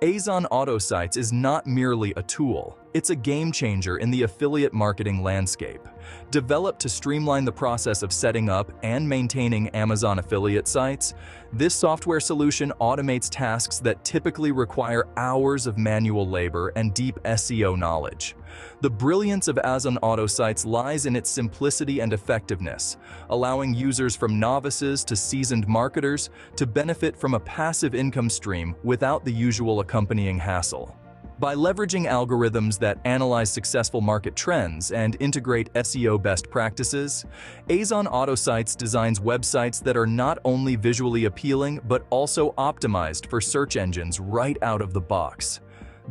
Azon AutoSites is not merely a tool, it's a game changer in the affiliate marketing landscape. Developed to streamline the process of setting up and maintaining Amazon affiliate sites, this software solution automates tasks that typically require hours of manual labor and deep SEO knowledge. The brilliance of Azon AutoSites lies in its simplicity and effectiveness, allowing users from novices to seasoned marketers to benefit from a passive income stream without the usual accompanying hassle. By leveraging algorithms that analyze successful market trends and integrate SEO best practices, Azon AutoSites designs websites that are not only visually appealing but also optimized for search engines right out of the box.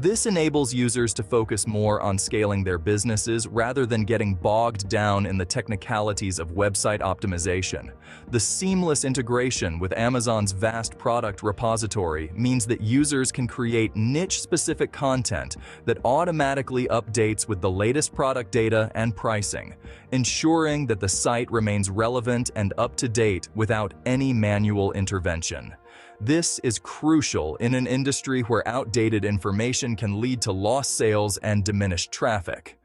This enables users to focus more on scaling their businesses rather than getting bogged down in the technicalities of website optimization. The seamless integration with Amazon's vast product repository means that users can create niche-specific content that automatically updates with the latest product data and pricing, ensuring that the site remains relevant and up-to-date without any manual intervention. This is crucial in an industry where outdated information can lead to lost sales and diminished traffic.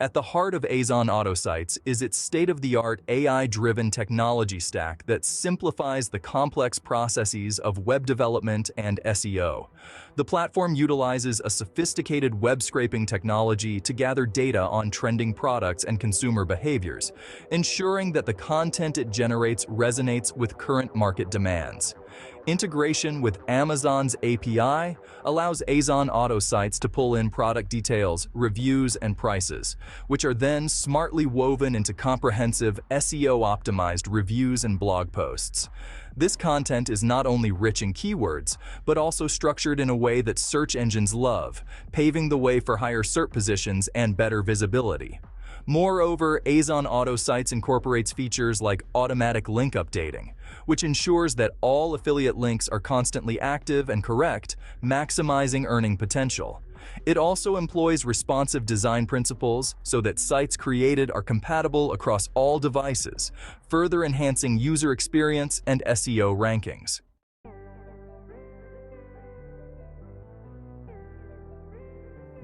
At the heart of Azon AutoSites is its state-of-the-art AI-driven technology stack that simplifies the complex processes of web development and SEO. The platform utilizes a sophisticated web scraping technology to gather data on trending products and consumer behaviors, ensuring that the content it generates resonates with current market demands. Integration with Amazon's API allows Azon AutoSites to pull in product details, reviews, and prices, which are then smartly woven into comprehensive SEO-optimized reviews and blog posts. This content is not only rich in keywords, but also structured in a way that search engines love, paving the way for higher SERP positions and better visibility. Moreover, Azon AutoSites incorporates features like automatic link updating, which ensures that all affiliate links are constantly active and correct, maximizing earning potential. It also employs responsive design principles so that sites created are compatible across all devices, further enhancing user experience and SEO rankings.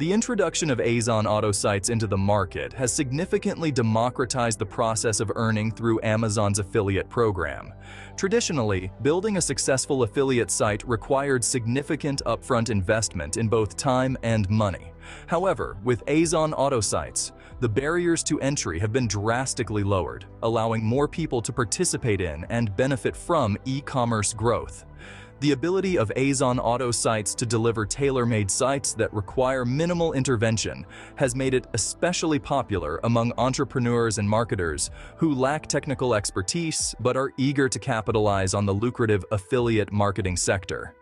The introduction of Azon AutoSites into the market has significantly democratized the process of earning through Amazon's affiliate program. Traditionally, building a successful affiliate site required significant upfront investment in both time and money. However, with Azon AutoSites, the barriers to entry have been drastically lowered, allowing more people to participate in and benefit from e-commerce growth. The ability of Azon AutoSites to deliver tailor-made sites that require minimal intervention has made it especially popular among entrepreneurs and marketers who lack technical expertise but are eager to capitalize on the lucrative affiliate marketing sector.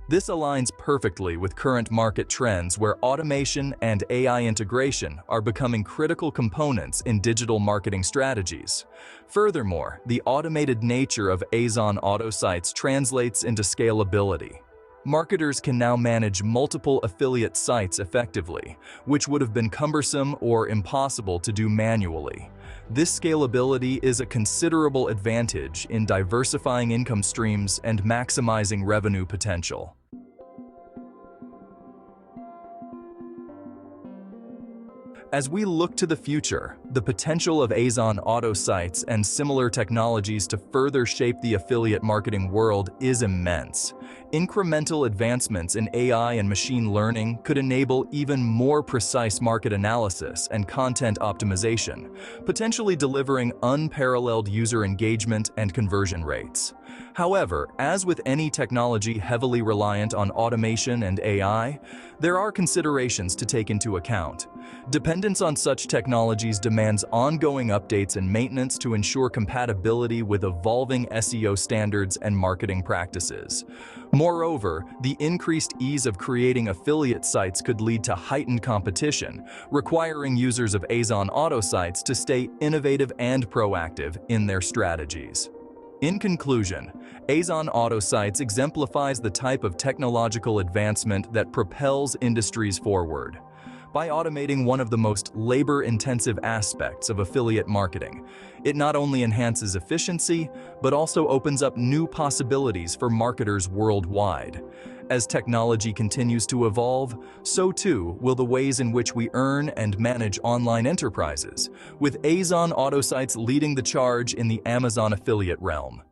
This aligns perfectly with current market trends where automation and AI integration are becoming critical components in digital marketing strategies. Furthermore, the automated nature of Azon AutoSites translates into scalability. Marketers can now manage multiple affiliate sites effectively, which would have been cumbersome or impossible to do manually. This scalability is a considerable advantage in diversifying income streams and maximizing revenue potential. As we look to the future, the potential of Azon AutoSites and similar technologies to further shape the affiliate marketing world is immense. Incremental advancements in AI and machine learning could enable even more precise market analysis and content optimization, potentially delivering unparalleled user engagement and conversion rates. However, as with any technology heavily reliant on automation and AI, there are considerations to take into account. Dependence on such technologies demands ongoing updates and maintenance to ensure compatibility with evolving SEO standards and marketing practices. Moreover, the increased ease of creating affiliate sites could lead to heightened competition, requiring users of Azon AutoSites to stay innovative and proactive in their strategies. In conclusion, Azon AutoSites exemplifies the type of technological advancement that propels industries forward. by automating one of the most labor-intensive aspects of affiliate marketing. It not only enhances efficiency, but also opens up new possibilities for marketers worldwide. As technology continues to evolve, so too will the ways in which we earn and manage online enterprises, with Azon AutoSites leading the charge in the Amazon affiliate realm.